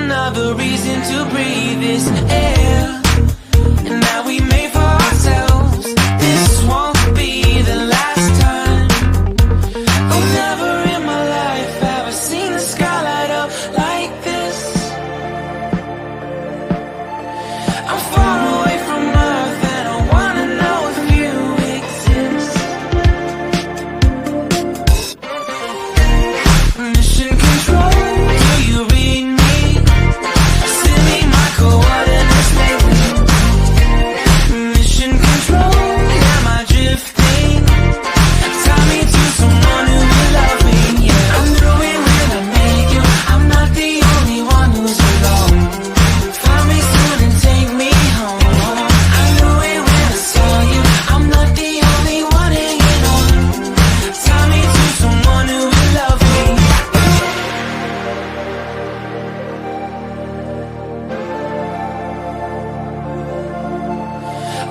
another reason to breathe this air. And now we made for ourselves. This won't be the last time. Oh, never in my life have I seen the sky light up like this. I'm far away from Earth and I wanna know if you exist. Mission control, do you read me? Send me my coordinates lately. Mission control, am I drifting? Tie me to someone who will love me, yeah. I knew it when I met you, I'm not the only one who's alone. Find me soon and take me home. I knew it when I saw you, I'm not the only one hanging on. Tie me to someone who will love me.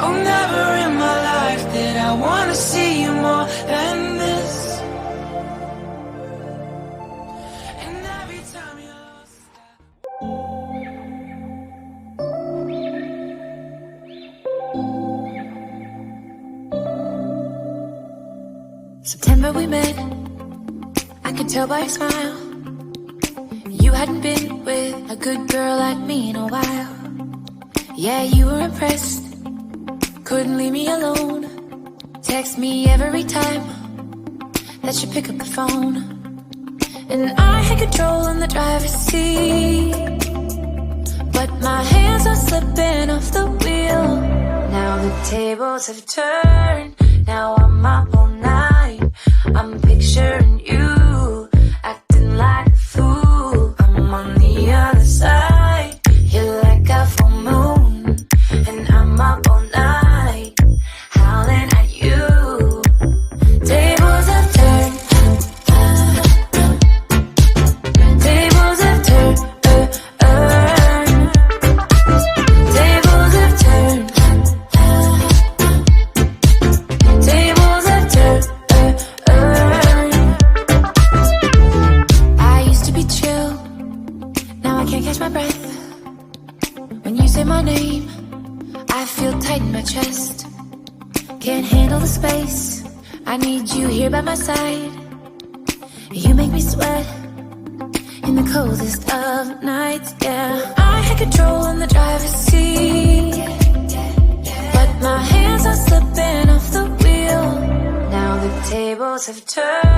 Oh, never in my life did I wanna see you more than this. And every time you lost September we met, I could tell by your smile. You hadn't been with a good girl like me in a while. Yeah, you were impressed, couldn't leave me alone. Text me every time that you pick up the phone. And I had control in the driver's seat, but my hands are slipping off the wheel. Now the tables have turned, now I'm up all night. I'm picturing you acting like a fool. I'm on the other side, you're like a full moon, and I'm up all night howling at you. Tables have turned, tables have turned, tables have turned, tables have turned. I used to be chill, now I can't catch my breath. When you say my name, I feel tight in my chest. Can't handle the space, I need you here by my side. You make me sweat in the coldest of nights, yeah. I had control in the driver's seat, but my hands are slipping off the wheel. Now the tables have turned.